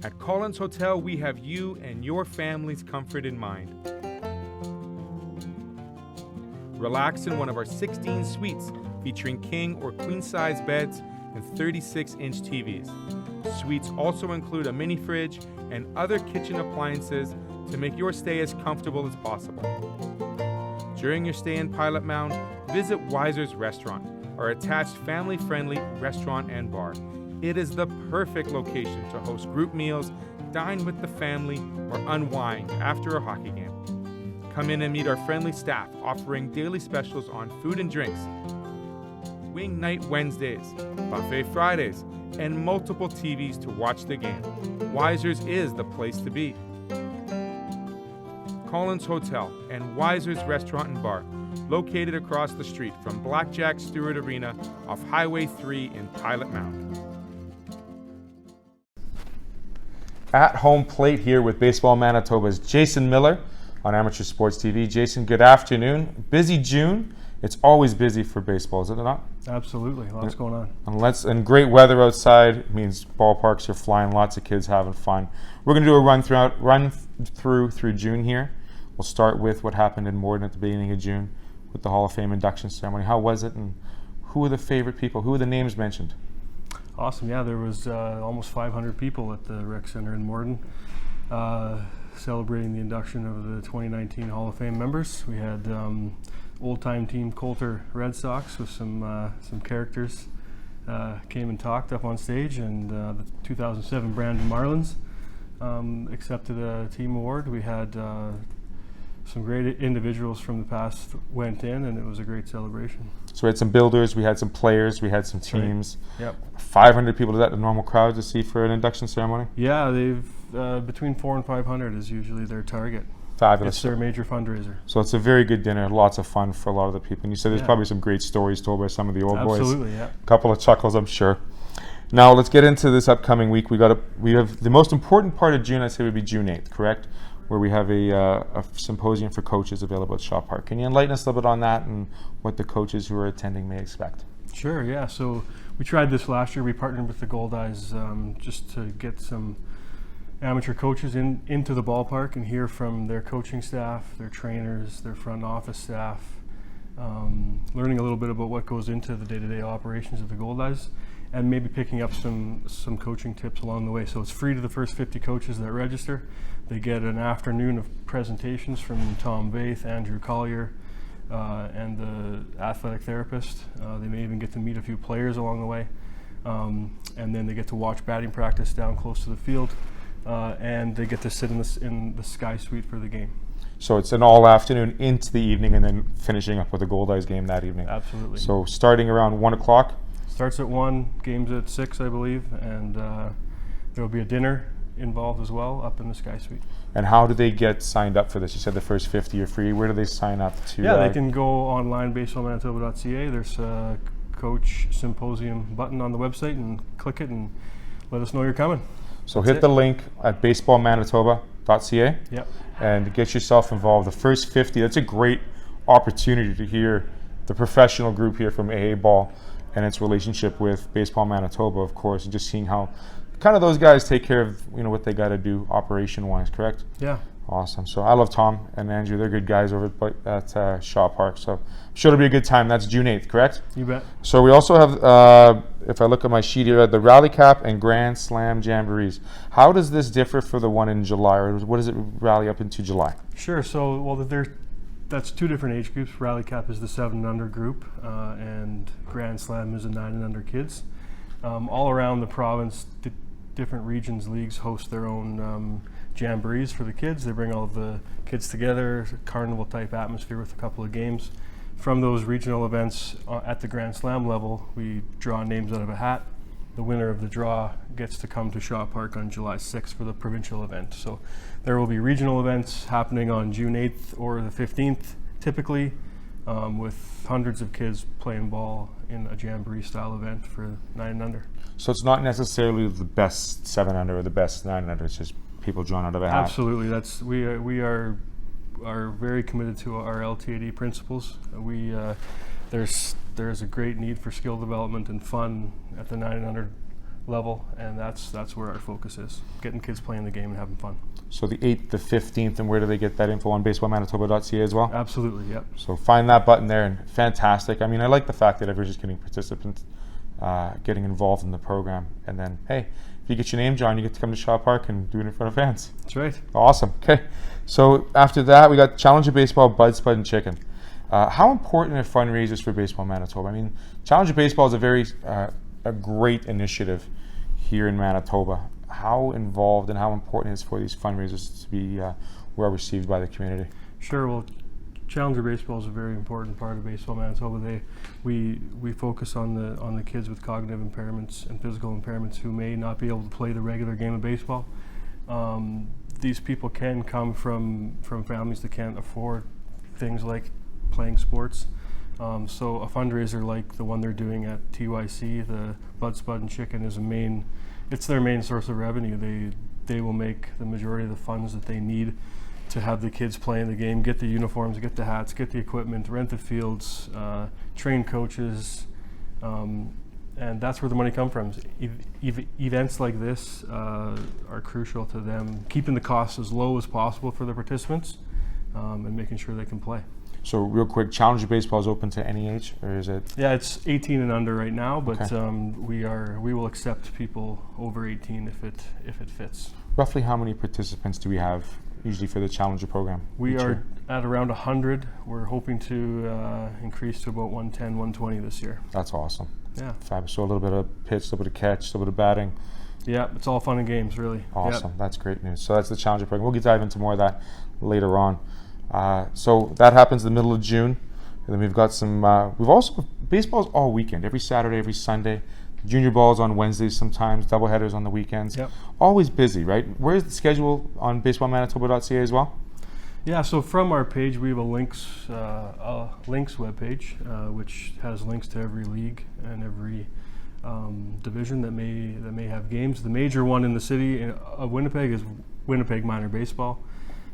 At Collins Hotel, we have you and your family's comfort in mind. Relax in one of our 16 suites featuring king or queen-size beds and 36-inch TVs. Suites also include a mini fridge and other kitchen appliances to make your stay as comfortable as possible. During your stay in Pilot Mound, visit Weiser's Restaurant, our attached family-friendly restaurant and bar. It is the perfect location to host group meals, dine with the family, or unwind after a hockey game. Come in and meet our friendly staff offering daily specials on food and drinks, Wing Night Wednesdays, Buffet Fridays, and multiple TVs to watch the game. Weiser's is the place to be. Collins Hotel and Weiser's Restaurant and Bar, located across the street from Blackjack Stewart Arena off Highway 3 in Pilot Mound. At home plate here with Baseball Manitoba's Jason Miller on Amateur Sports TV. Jason, good afternoon. Busy June. It's always busy for baseball, is it not? Absolutely, lots going on. And great weather outside means ballparks are flying, lots of kids having fun. We're going to do a run through June here. We'll start with what happened in Morden at the beginning of June with the Hall of Fame induction ceremony. How was it, and who were the favorite people? Who were the names mentioned? Awesome, yeah, there was almost 500 people at the Rec Center in Morden celebrating the induction of the 2019 Hall of Fame members. We had old-time team Coulter Red Sox with some characters came and talked up on stage, and the 2007 Brandon Marlins accepted a team award. We had some great individuals from the past went in, and it was a great celebration. So we had some builders, we had some players, we had some teams. Right. Yep. 500 people, is that a normal crowd to see for an induction ceremony? Yeah, they've between 400 and 500 is usually their target. Fabulous. It's their major fundraiser. So it's a very good dinner, lots of fun for a lot of the people. And you said there's Yeah. probably some great stories told by some of the old boys. Absolutely, yeah. A couple of chuckles, I'm sure. Now let's get into this upcoming week. We have the most important part of June, I'd say, would be June 8th, correct? Where we have a symposium for coaches available at Shaw Park. Can you enlighten us a little bit on that and what the coaches who are attending may expect? Sure, yeah. So we tried this last year. We partnered with the Gold Eyes just to get some amateur coaches into the ballpark and hear from their coaching staff, their trainers, their front office staff, learning a little bit about what goes into the day-to-day operations of the Gold Eyes, and maybe picking up some coaching tips along the way. So it's free to the first 50 coaches that register. They get an afternoon of presentations from Tom Vaith, Andrew Collier, and the athletic therapist. They may even get to meet a few players along the way. And then they get to watch batting practice down close to the field. And they get to sit in the Sky Suite for the game. So it's an all afternoon into the evening and then finishing up with a Gold Eyes game that evening. Absolutely. So starting around 1 o'clock? Starts at 1, game's at 6, I believe, and there will be a dinner involved as well up in the Sky Suite. And how do they get signed up for this? You said the first 50 are free. Where do they sign up to? Yeah, they can go online, baseballmanitoba.ca. There's a Coach Symposium button on the website, and click it and let us know you're coming. So hit the link at baseballmanitoba.ca. Yep. And get yourself involved. The first 50, that's a great opportunity to hear the professional group here from AA Ball and its relationship with Baseball Manitoba, of course, and just seeing how kind of those guys take care of what they got to do operation-wise, correct? Yeah. Awesome. So I love Tom and Andrew. They're good guys over at Shaw Park. So I'm sure it'll be a good time. That's June 8th, correct? You bet. So we also have, if I look at my sheet here, the Rally Cap and Grand Slam Jamborees. How does this differ for the one in July, or what does it rally up into July? Sure. So, well, that's two different age groups. Rally Cap is the 7 and under group, and Grand Slam is the 9 and under kids. All around the province, different regions, leagues host their own jamborees for the kids. They bring all of the kids together, carnival type atmosphere with a couple of games. From those regional events at the Grand Slam level, we draw names out of a hat. The winner of the draw gets to come to Shaw Park on July 6th for the provincial event. So there will be regional events happening on June 8th or the 15th, typically, with hundreds of kids playing ball in a jamboree style event for 9 and under. So it's not necessarily the best 7 under or the best 9 and under, it's just people drawn out of a hat. Absolutely. We are very committed to our LTAD principles. There's a great need for skill development and fun at the 9 and under level, and that's where our focus is, getting kids playing the game and having fun. So the 8th, the 15th, and where do they get that info? On baseballmanitoba.ca as well? Absolutely, yep. So find that button there, and fantastic. I mean, I like the fact that everyone's just getting participants, getting involved in the program. And then, hey, if you get your name, John, you get to come to Shaw Park and do it in front of fans. That's right. Awesome. Okay. So after that, we got Challenger Baseball, Bud, Spud, and Chicken. How important are fundraisers for Baseball Manitoba? I mean, Challenger Baseball is a great initiative here in Manitoba. How involved and how important is it for these fundraisers to be well received by the community? Sure. Well, Challenger Baseball is a very important part of Baseball Manitoba. We focus on the kids with cognitive impairments and physical impairments who may not be able to play the regular game of baseball. These people can come from families that can't afford things like playing sports. So a fundraiser like the one they're doing at TYC, the Bud, Spud, and Chicken, is it's their main source of revenue. They will make the majority of the funds that they need to have the kids playing the game, get the uniforms, get the hats, get the equipment, rent the fields, train coaches, and that's where the money comes from. Events like this are crucial to them, keeping the costs as low as possible for the participants and making sure they can play. So real quick, Challenger Baseball is open to any age, or is it? Yeah, it's 18 and under right now, but okay. We will accept people over 18 if it fits. Roughly how many participants do we have usually for the Challenger program? We are at around 100. We're hoping to increase to about 110, 120 this year. That's awesome. Yeah. Fabulous. So a little bit of pitch, a little bit of catch, a little bit of batting. Yeah, it's all fun and games, really. Awesome. Yep. That's great news. So that's the Challenger program. We'll dive into more of that later on. So that happens in the middle of June. And then we've got some, baseball's all weekend, every Saturday, every Sunday. Junior ball's on Wednesdays sometimes, doubleheaders on the weekends. Yep. Always busy, right? Where's the schedule on baseballmanitoba.ca as well? Yeah, so from our page, we have a links webpage, which has links to every league and every division that may have games. The major one in the city of Winnipeg is Winnipeg Minor Baseball.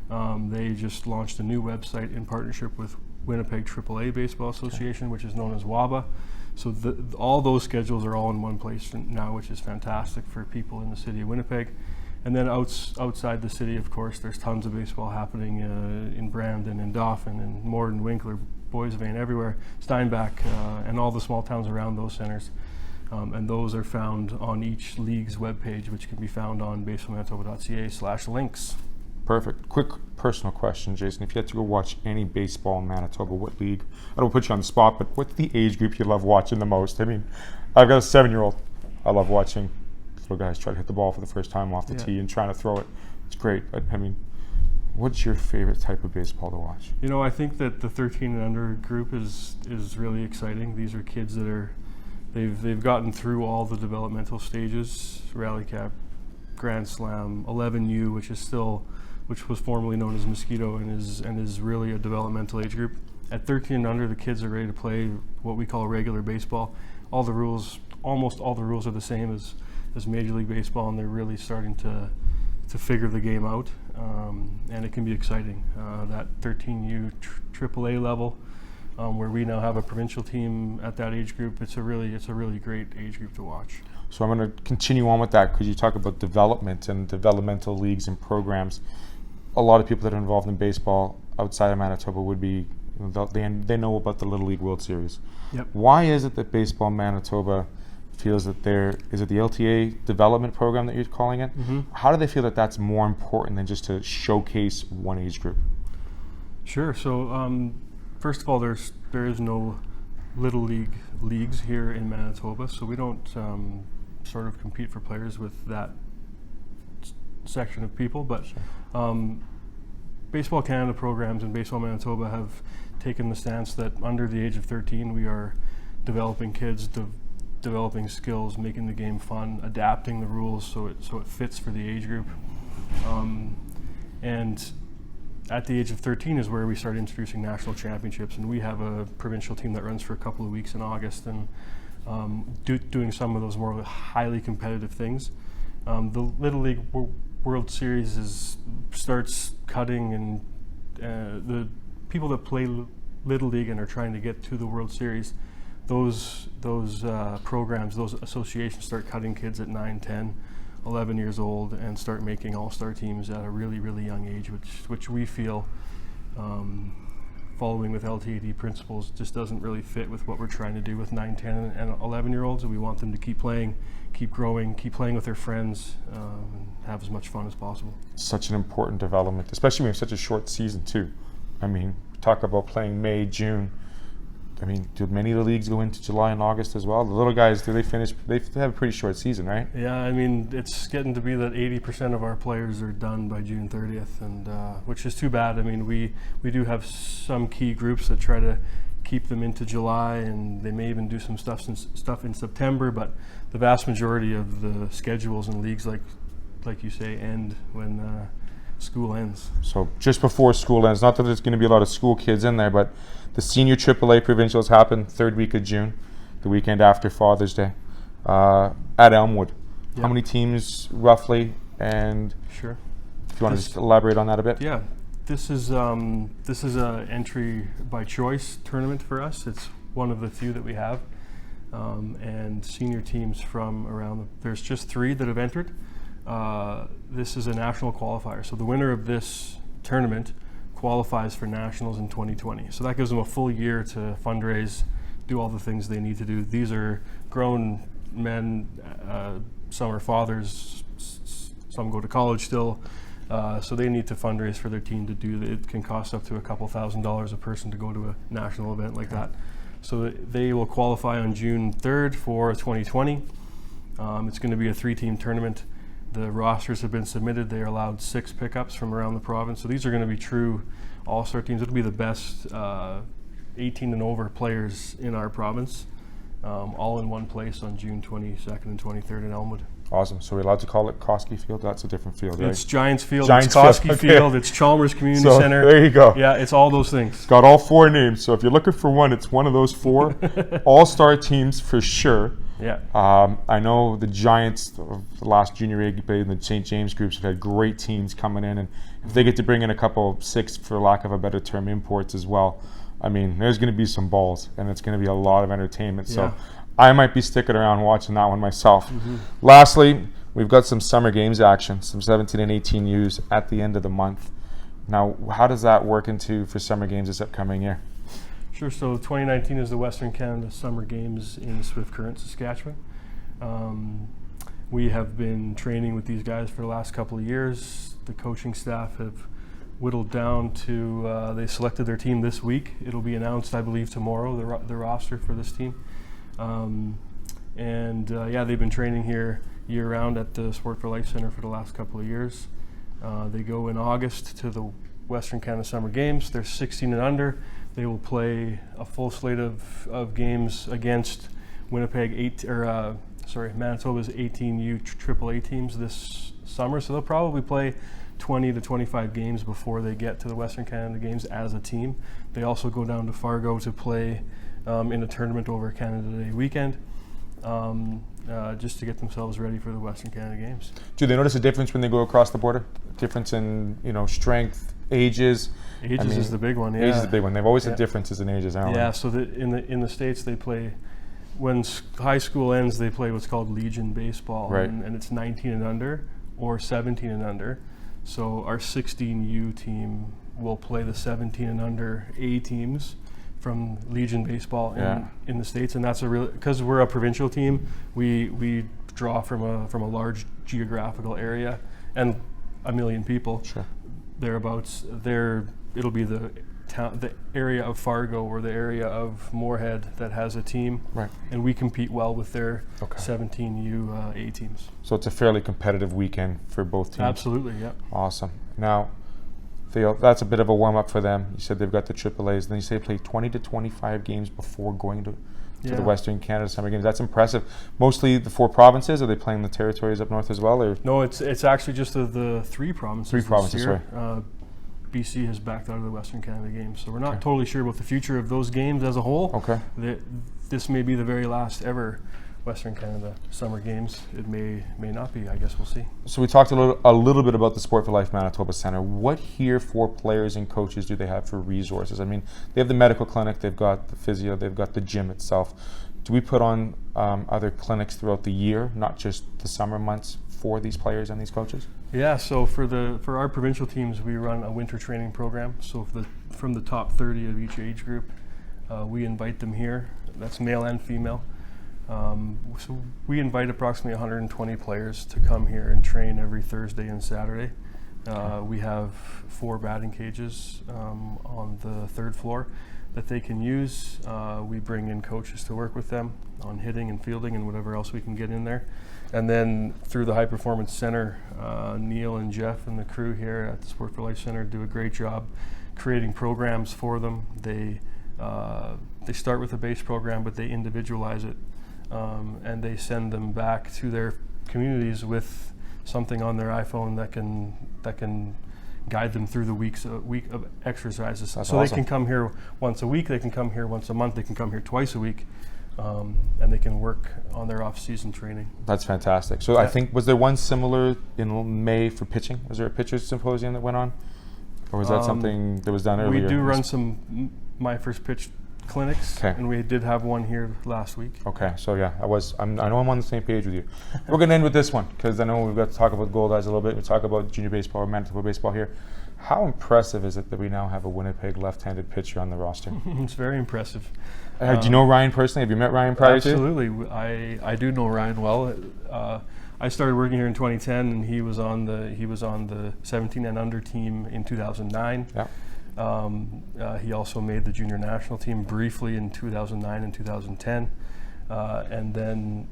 They just launched a new website in partnership with Winnipeg AAA Baseball Association, which is known as WABA. So all those schedules are all in one place now, which is fantastic for people in the city of Winnipeg. And then outside the city, of course, there's tons of baseball happening in Brandon and Dauphin and Morden, Winkler, Boisvane, everywhere, Steinbach, and all the small towns around those centers. And those are found on each league's webpage, which can be found on baseballmanitoba.ca/links. Perfect. Quick personal question, Jason. If you had to go watch any baseball in Manitoba, what league? I don't put you on the spot, but what's the age group you love watching the most? I mean, I've got a 7-year-old. I love watching little guys try to hit the ball for the first time off the tee and trying to throw it. It's great. But, I mean, what's your favorite type of baseball to watch? You know, I think that the 13 and under group is really exciting. These are kids that they've gotten through all the developmental stages, Rally Cap, Grand Slam, 11U, which was formerly known as Mosquito and is really a developmental age group. At 13 and under, the kids are ready to play what we call regular baseball. Almost all the rules are the same as Major League Baseball, and they're really starting to figure the game out, and it can be exciting. That 13U AAA level, where we now have a provincial team at that age group, it's a really great age group to watch. So I'm going to continue on with that because you talk about development and developmental leagues and programs. A lot of people that are involved in baseball outside of Manitoba would be, they know about the Little League World Series. Yep. Why is it that Baseball Manitoba feels that is it the LTA development program that you're calling it? Mm-hmm. How do they feel that that's more important than just to showcase one age group? Sure. So first of all, there is no Little League leagues here in Manitoba, so we don't sort of compete for players with that section of people, but Baseball Canada programs and Baseball Manitoba have taken the stance that under the age of 13 we are developing kids, developing skills, making the game fun, adapting the rules so it fits for the age group, and at the age of 13 is where we start introducing national championships, and we have a provincial team that runs for a couple of weeks in August and doing some of those more highly competitive things. The Little League World Series starts cutting, and the people that play Little League and are trying to get to the World Series, those programs, those associations start cutting kids at 9, 10, 11 years old and start making all-star teams at a really, really young age, which we feel, following with LTAD principles, just doesn't really fit with what we're trying to do with 9, 10, and 11-year-olds. We want them to keep playing, keep growing, keep playing with their friends, and have as much fun as possible. Such an important development, especially when you have such a short season too. I mean, talk about playing May, June. I mean, do many of the leagues go into July and August as well? The little guys, do they finish? They have a pretty short season, right? Yeah, I mean, it's getting to be that 80% of our players are done by June 30th, and which is too bad. I mean, we do have some key groups that try to keep them into July, and they may even do some stuff in September, but the vast majority of the schedules in leagues, like you say, end when school ends. So just before school ends, not that there's going to be a lot of school kids in there, but the senior AAA provincials happen third week of June, the weekend after Father's Day, at Elmwood. Yeah. How many teams roughly? And sure, if you want to just elaborate on that a bit. Yeah, this is a entry by choice tournament for us. It's one of the few that we have, and senior teams from around. There's just 3 that have entered. This is a national qualifier, so the winner of this tournament qualifies for nationals in 2020. So that gives them a full year to fundraise, do all the things they need to do. These are grown men, some are fathers, some go to college still, so they need to fundraise for their team to do that. It can cost up to a couple $1,000s a person to go to a national event like that. So they will qualify on June 3rd for 2020. It's going to be a 3-team tournament. The rosters have been submitted. They are allowed 6 pickups from around the province. So these are going to be true all-star teams. It'll be the best 18 and over players in our province, all in one place on June 22nd and 23rd in Elmwood. Awesome. So we're allowed to call it Koski Field? That's a different field, right? It's Giants Field, Giants it's Koski Field, Field, okay. it's Chalmers Community So Center. there you go. Yeah, it's all those things. It's got all 4 names. So if you're looking for one, it's one of those 4 all-star teams for sure. Yeah. I know the Giants, the last junior A and the St. James groups have had great teams coming in, and if they get to bring in a couple 6, for lack of a better term, imports as well, I mean, there's going to be some balls, and it's going to be a lot of entertainment. So I might be sticking around watching that one myself. Lastly, we've got some summer games action, some 17 and 18 U's at the end of the month. Now, how does that work for summer games this upcoming year? Sure. So 2019 is the Western Canada Summer Games in Swift Current, Saskatchewan. We have been training with these guys for the last couple of years. The coaching staff have whittled down to, they selected their team this week. It'll be announced, I believe, tomorrow, the roster for this team. They've been training here year-round at the Sport for Life Center for the last couple of years. They go in August to the Western Canada Summer Games. They're 16 and under. They will play a full slate of games against Manitoba's 18U AAA teams this summer. So they'll probably play 20 to 25 games before they get to the Western Canada Games as a team. They also go down to Fargo to play in a tournament over Canada Day weekend, just to get themselves ready for the Western Canada Games. Do they notice a difference when they go across the border? Difference in strength, ages? Ages is the big one. Yeah, age is the big one. They've always had differences in ages, haven't they? Yeah. So in the States they play, when high school ends, they play what's called Legion baseball, right. and it's 19 and under or 17 and under. So our 16U team will play the 17 and under A teams from Legion baseball in the States, and that's because we're a provincial team. We draw from a large geographical area and 1 million people. Sure. Thereabouts. It'll be the area of Fargo or the area of Moorhead that has a team, right? And we compete well with their 17U A teams. So it's a fairly competitive weekend for both teams. Absolutely, yeah. Awesome. Now, Theo, that's a bit of a warm up for them. You said they've got the AAAs, and then you say they play 20 to 25 games before going to the Western Canada Summer Games. That's impressive. Mostly the 4 provinces. Are they playing the territories up north as well? Or? No, it's actually just the 3 provinces. 3 provinces, this year. Right. BC has backed out of the Western Canada Games, so we're not totally sure about the future of those games as a whole. Okay. This may be the very last ever Western Canada Summer Games. It may not be. I guess we'll see. So we talked a little bit about the Sport for Life Manitoba Center. What here for players and coaches do they have for resources? I mean, they have the medical clinic, they've got the physio, they've got the gym itself. Do we put on other clinics throughout the year, not just the summer months, for these players and these coaches? Yeah, so for our provincial teams, we run a winter training program. So from the top 30 of each age group, we invite them here. That's male and female. So we invite approximately 120 players to come here and train every Thursday and Saturday. We have 4 batting cages on the 3rd floor that they can use. We bring in coaches to work with them on hitting and fielding and whatever else we can get in there. And then through the High Performance Center, Neil and Jeff and the crew here at the Sport for Life Center do a great job creating programs for them. They start with a base program, but they individualize it, and they send them back to their communities with something on their iPhone that can guide them through the week of exercises. That's so awesome. They can come here once a week, they can come here once a month, they can come here twice a week, and they can work on their off-season training. That's fantastic. So I think, was there one similar in May for pitching? Was there a pitcher's symposium that went on? Or was that something that was done earlier? We do run some My First Pitch clinics, and we did have one here last week. Okay, so yeah, I know I'm on the same page with you. We're going to end with this one, because I know we've got to talk about Gold Eyes a little bit. We talk about junior baseball or Manitoba baseball here. How impressive is it that we now have a Winnipeg left-handed pitcher on the roster? It's very impressive. Do you know Ryan personally? Have you met Ryan prior to? Absolutely. I do know Ryan well. I started working here in 2010, and he was on the 17 and under team in 2009. Yeah. He also made the junior national team briefly in 2009 and 2010. And then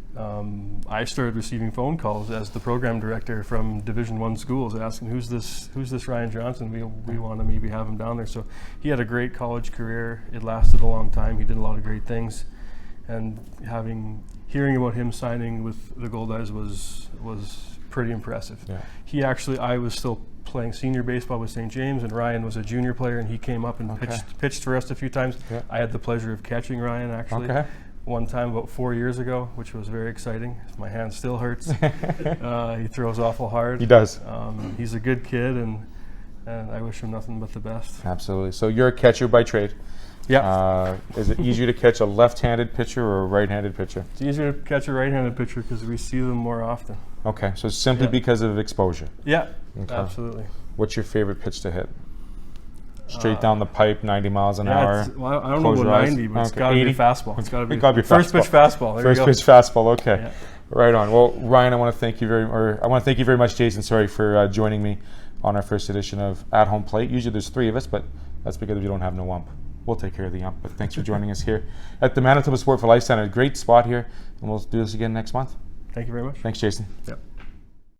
I started receiving phone calls as the program director from Division I schools asking, who's this Ryan Johnson? We want to maybe have him down there. So he had a great college career. It lasted a long time. He did a lot of great things. And hearing about him signing with the Gold Eyes was pretty impressive. Yeah. I was still playing senior baseball with St. James, and Ryan was a junior player, and he came up and pitched for us a few times. Yeah. I had the pleasure of catching Ryan actually. One time about 4 years ago, which was very exciting. My hand still hurts. He throws awful hard. He does. He's a good kid, and I wish him nothing but the best. Absolutely. So you're a catcher by trade. Yeah. Is it easier to catch a left-handed pitcher or a right-handed pitcher? It's easier to catch a right-handed pitcher because we see them more often. Okay, so simply because of exposure. Yeah, Okay. absolutely. What's your favorite pitch to hit? Straight down the pipe, 90 miles an hour. Well, I don't Close know your about eyes. 90, but it's Okay. got to be 80? a fastball. It's got to be First pitch fastball. There First you go. pitch fastball. Okay, Yeah. right on. Well, Ryan, I want to thank you very much, Jason. Sorry for joining me on our first edition of At Home Plate. Usually there's 3 of us, but that's because we don't have no ump. We'll take care of the ump. But thanks for joining us here at the Manitoba Sport for Life Center. Great spot here, and we'll do this again next month. Thank you very much. Thanks, Jason. Yep.